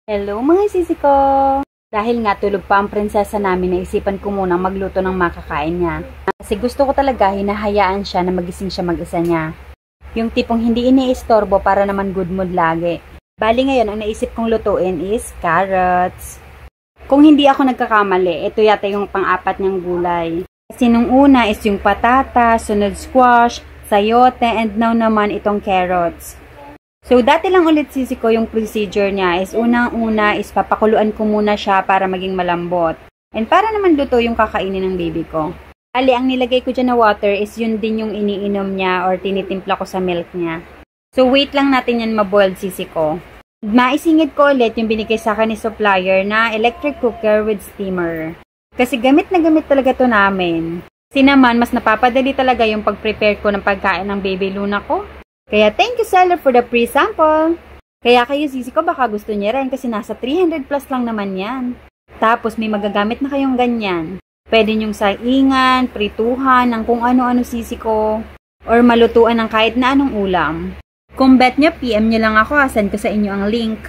Hello mga sisi ko! Dahil nga tulog pa ang prinsesa namin, naisipan ko munang magluto ng makakain niya. Kasi gusto ko talaga hinahayaan siya na magising siya mag-isa niya. Yung tipong hindi iniistorbo para naman good mood lagi. Bali ngayon, ang naisip kong lutuin is carrots. Kung hindi ako nagkakamali, ito yata yung pang-apat niyang gulay. Kasi nung una is yung patata, sunod squash, sayote, and now naman itong carrots. So, dati lang ulit sisi ko yung procedure niya is unang-una is papakuluan ko muna siya para maging malambot. And para naman luto yung kakainin ng baby ko. Bali, ang nilagay ko dyan na water is yun din yung iniinom niya or tinitimpla ko sa milk niya. So, wait lang natin yan maboiled sisi ko. Maisingit ko ulit yung binigay sa akin ni supplier na electric cooker with steamer. Kasi gamit na gamit talaga to namin. Kasi naman, mas napapadali talaga yung pag-prepare ko ng pagkain ng baby Luna ko. Kaya thank you seller for the free sample. Kaya kayo sisi ko baka gusto niya rin kasi nasa 300 plus lang naman yan. Tapos may magagamit na kayong ganyan. Pwede nyong saingan, prituhan, ng kung ano-ano sisi ko. Or malutuan ng kahit na anong ulam. Kung bet nyo, PM nyo lang ako, send ko sa inyo ang link.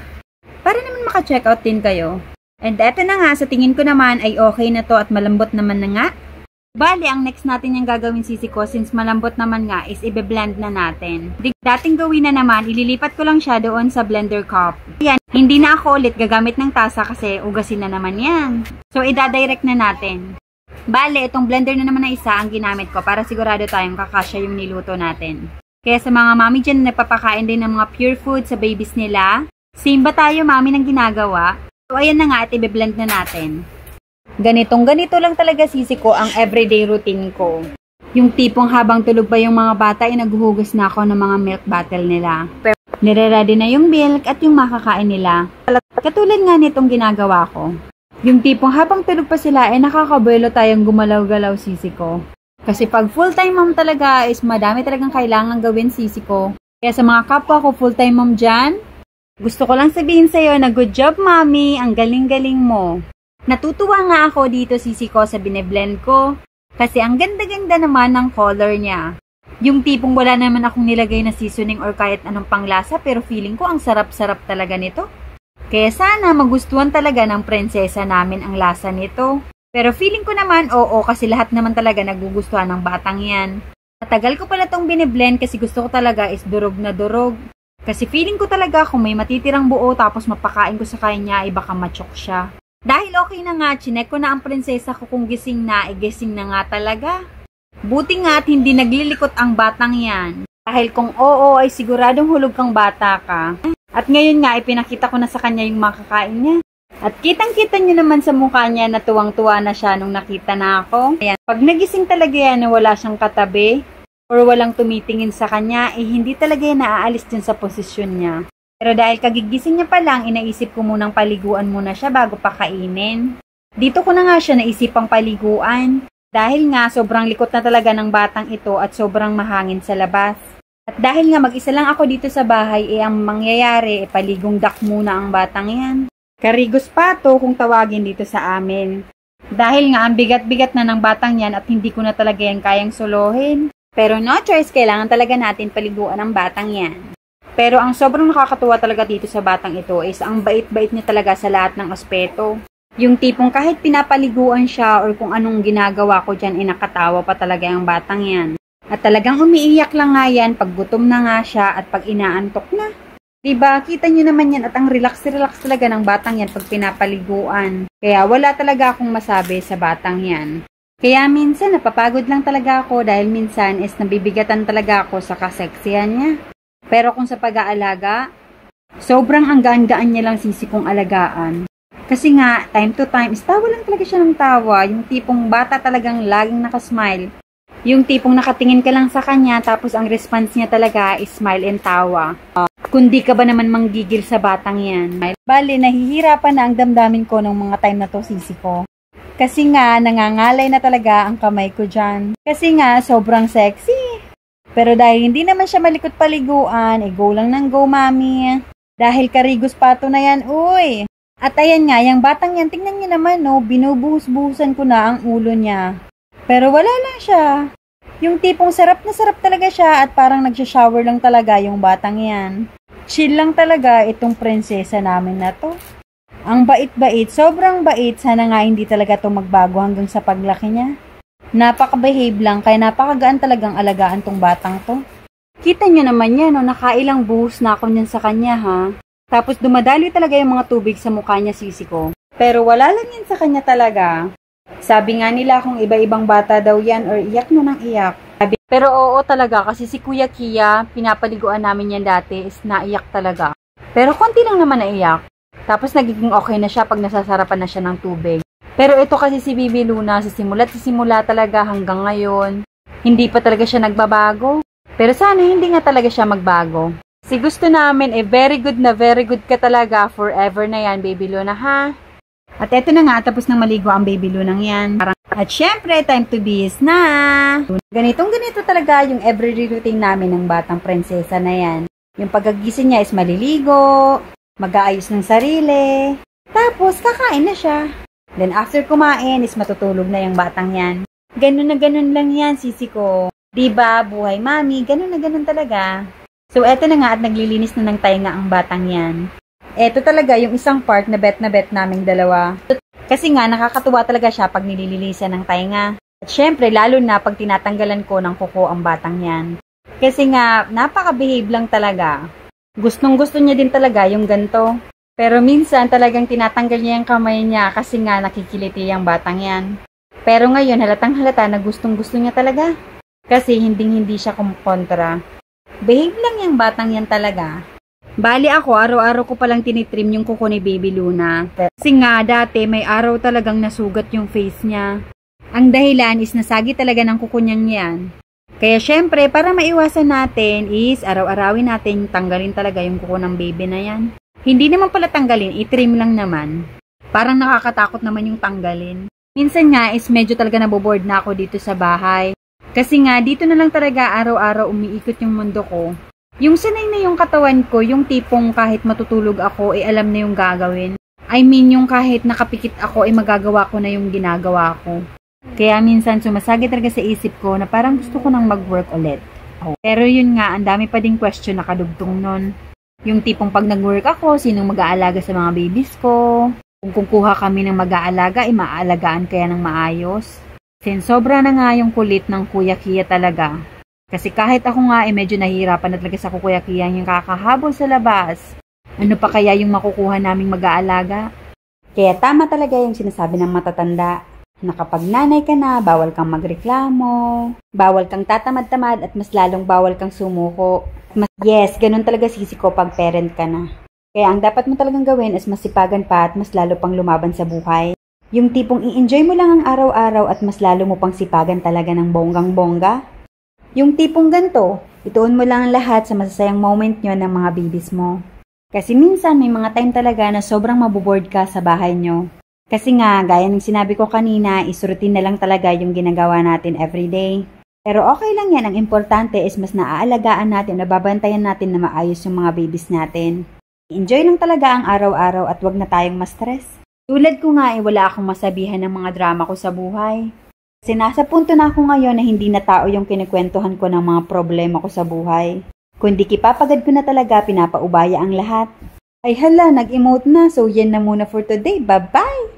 Para naman maka-checkout din kayo. And eto na nga, sa tingin ko naman ay okay na to at malambot naman na nga. Bali, ang next natin yung gagawin sisi ko since malambot naman nga is ibe-blend na natin. Dating gawin na naman, ililipat ko lang siya doon sa blender cup. Yan, hindi na ako ulit gagamit ng tasa kasi ugasin na naman yan. So, ida-direct na natin. Bali, itong blender na naman na isa ang ginamit ko para sigurado tayong kakasya yung niluto natin. Kaya sa mga mami dyan na nagpapakain din ng mga pure food sa babies nila, same ba tayo mami ng ginagawa? So, ayan na nga at ibe-blend na natin. Ganito lang talaga sisi ko ang everyday routine ko. Yung tipong habang tulog pa yung mga bata ay naghuhugas na ako ng mga milk bottle nila. Nire-ready na yung milk at yung makakain nila. Katulad nga nitong ginagawa ko. Yung tipong habang tulog pa sila ay nakakabuelo tayong gumalaw-galaw sisi ko. Kasi pag full-time mom talaga is madami talagang kailangan gawin sisi ko. Kaya sa mga kapwa ko full-time mom dyan, gusto ko lang sabihin sa'yo na good job mami, ang galing-galing mo. Natutuwa nga ako dito sisi ko sa bine-blend ko kasi ang ganda-ganda naman ng color niya. Yung tipong wala naman akong nilagay na seasoning or kahit anong panglasa pero feeling ko ang sarap-sarap talaga nito. Kaya sana magustuhan talaga ng prinsesa namin ang lasa nito. Pero feeling ko naman oo kasi lahat naman talaga nagugustuhan ng batang yan. Matagal ko pala tong bine-blend kasi gusto ko talaga is durog na durog. Kasi feeling ko talaga kung may matitirang buo tapos mapakain ko sa kanya ay baka machok siya. Dahil okay na nga, chinek ko na ang prinsesa ko kung gising na, gising na nga talaga. Buti nga at hindi naglilikot ang batang yan. Dahil kung oo ay siguradong hulog kang bata ka. At ngayon nga, ipinakita ko na sa kanya yung makakain niya. At kitang-kita niyo naman sa mukha niya na tuwang-tuwa na siya nung nakita na ako. Ayan. Pag nagising talaga yan na wala siyang katabi or walang tumitingin sa kanya, eh hindi talaga yan naaalis din sa posisyon niya. Pero dahil kagigising niya pa lang, inaisip ko munang paliguan muna siya bago pakainin. Dito ko na nga siya naisipang paliguan. Dahil nga sobrang likot na talaga ng batang ito at sobrang mahangin sa labas. At dahil nga mag-isa lang ako dito sa bahay, ang mangyayari, paligong dak muna ang batang yan. Karigos pa to kung tawagin dito sa amin. Dahil nga ang bigat-bigat na ng batang yan at hindi ko na talaga yan kayang solohin. Pero no choice, kailangan talaga natin paliguan ang batang yan. Pero ang sobrang nakakatuwa talaga dito sa batang ito is ang bait-bait niya talaga sa lahat ng aspeto. Yung tipong kahit pinapaliguan siya or kung anong ginagawa ko dyan, nakatawa pa talaga ang batang yan. At talagang umiiyak lang nga yan pag gutom na nga siya at pag inaantok na. Diba? Kita nyo naman yan at ang relax-relax talaga ng batang yan pag pinapaliguan. Kaya wala talaga akong masabi sa batang yan. Kaya minsan napapagod lang talaga ako dahil minsan is nabibigatan talaga ako sa kaseksihan niya. Pero kung sa pag-aalaga, sobrang ang gaan-gaan niya lang sisi kong alagaan. Kasi nga, time to time, tawa lang talaga siya ng tawa. Yung tipong bata talagang laging nakasmile. Yung tipong nakatingin ka lang sa kanya, tapos ang response niya talaga is smile and tawa. Kundi ka ba naman manggigil sa batang yan? Bali, nahihirapan na ang damdamin ko ng mga time na to sisi ko. Kasi nga, nangangalay na talaga ang kamay ko dyan. Kasi nga, sobrang sexy. Pero dahil hindi naman siya malikot paliguan, go lang ng go, mami. Dahil karigos pato na yan, uy. At ayan nga, yung batang yan, tingnan niyo naman, no, binubuhos-buhusan ko na ang ulo niya. Pero wala lang siya. Yung tipong sarap na sarap talaga siya at parang nagsha-shower lang talaga yung batang yan. Chill lang talaga itong prinsesa namin na to. Ang bait-bait, sobrang bait. Sana nga hindi talaga to magbago hanggang sa paglaki niya. Napaka-behave lang, kaya napakagaan talagang alagaan tong batang to. Kita niyo naman yan, no? Nakailang buhos na ako niyan sa kanya, ha? Tapos dumadaloy talaga yung mga tubig sa mukha niya, sisi ko. Pero wala lang yan sa kanya talaga. Sabi nga nila kung iba-ibang bata daw yan or iyak na ng iyak. Pero oo talaga kasi si Kuya Kia, pinapaliguan namin yan dati is naiyak talaga. Pero konti lang naman naiyak. Tapos nagiging okay na siya pag nasasarapan na siya ng tubig. Pero ito kasi si Bibi Luna, simula talaga hanggang ngayon. Hindi pa talaga siya nagbabago. Pero sana hindi nga talaga siya magbago. Si gusto namin very good ka talaga. Forever na yan, Baby Luna, ha? At eto na nga, tapos nang maligo ang Baby Lunang yan. At syempre, time to bis na! Ganito talaga yung everyday routine namin ng batang prinsesa na yan. Yung pagkagising niya is maliligo, mag-aayos ng sarili, tapos kakain na siya. Then after kumain is matutulog na yung batang yan. Ganun na ganun lang yan, sisi ko. Diba, buhay mami, ganun na ganun talaga. So eto na nga at naglilinis na ng tainga ang batang yan. Eto talaga yung isang part na bet naming dalawa. Kasi nga nakakatuwa talaga siya pag nililinisan ng tainga. At syempre lalo na pag tinatanggalan ko ng kuko ang batang yan. Kasi nga napaka-behave lang talaga. Gustong gusto niya din talaga yung ganto. Pero minsan talagang tinatanggal niya yung kamay niya kasi nga nakikiliti yung batang yan. Pero ngayon halatang halata na gustong gusto niya talaga. Kasi hindi siya kumontra. Behave lang yung batang yan talaga. Bali ako, araw-araw ko palang tinitrim yung kuko ni Baby Luna. Kasi nga, dati may araw talagang nasugat yung face niya. Ang dahilan is nasagi talaga ng kuko niyang yan. Kaya syempre, para maiwasan natin is araw-arawin natin tanggalin talaga yung kuko ng baby na yan. Hindi naman pala tanggalin, itrim lang naman. Parang nakakatakot naman yung tanggalin. Minsan nga is medyo talaga naboboard na ako dito sa bahay. Kasi nga, dito na lang talaga araw-araw umiikot yung mundo ko. Yung sanay na yung katawan ko, yung tipong kahit matutulog ako, alam na yung gagawin. I mean, yung kahit nakapikit ako, magagawa ko na yung ginagawa ko. Kaya minsan sumasagi talaga sa isip ko na parang gusto ko nang mag-work ulit. Pero yun nga, ang dami pa ding question na kadugtong nun. Yung tipong pag nag-work ako, sinong mag-aalaga sa mga babies ko? Kung kukuha kami ng mag-aalaga, maaalagaan kaya ng maayos? Since sobra na nga yung kulit ng Kuya Kia talaga. Kasi kahit ako nga medyo nahihirapan na talaga sa Kuya Kia yung kakahabol sa labas. Ano pa kaya yung makukuha naming mag-aalaga? Kaya tama talaga yung sinasabi ng matatanda na kapag nanay ka na, bawal kang magreklamo, bawal kang tatamad-tamad at mas lalong bawal kang sumuko. Yes, ganun talaga sisi ko pag parent ka na. Kaya ang dapat mo talagang gawin is masipagan pa at mas lalo pang lumaban sa buhay. Yung tipong i-enjoy mo lang ang araw-araw at mas lalo mo pang sipagan talaga ng bonggang-bongga. Yung tipong ganto, ituon mo lang ang lahat sa masasayang moment nyo ng mga babies mo. Kasi minsan may mga time talaga na sobrang maboboard ka sa bahay nyo. Kasi nga, gaya ng sinabi ko kanina, routine na lang talaga yung ginagawa natin everyday. Pero okay lang yan, ang importante is mas naaalagaan natin, nababantayan natin na maayos yung mga babies natin. Enjoy lang talaga ang araw-araw at wag na tayong ma-stress. Tulad ko nga wala akong masabihan ng mga drama ko sa buhay. Kasi nasa punto na ako ngayon na hindi na tao yung kinikwentuhan ko ng mga problema ko sa buhay. Kundi kipapagad ko na talaga, pinapaubaya ang lahat. Ay hala, nag-emote na. So yan na muna for today. Bye-bye!